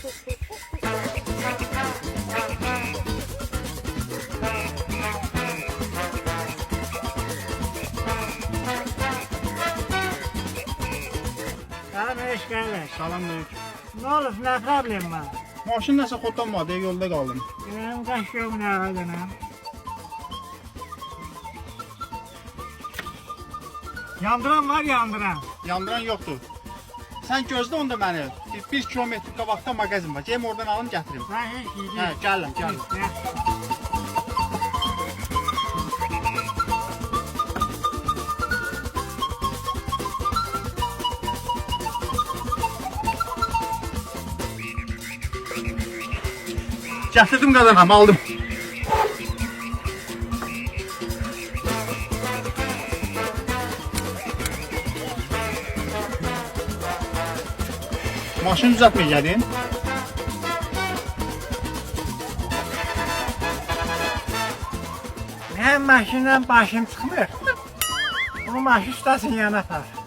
Salam eş kardeş. Salamünaleyküm. Ne olur, ne problem var? Maşın nəsə xodlanmadı, yolda qaldım. Benim kaş yok ne ağacına. Yandıran var, yandıran. Yandıran yoxdur. Sən gözlə onda məni. Bir kilometr qabaqda mağazin var. Geyim oradan alım gətirim. Ben hiç Hə, gideyim. gəlirəm. Gətirdim qadanam, aldım. Maşını düzəltməyə gəlin. Benim maşından başım çıkmıyor. Bu maşın ustasını yana apar.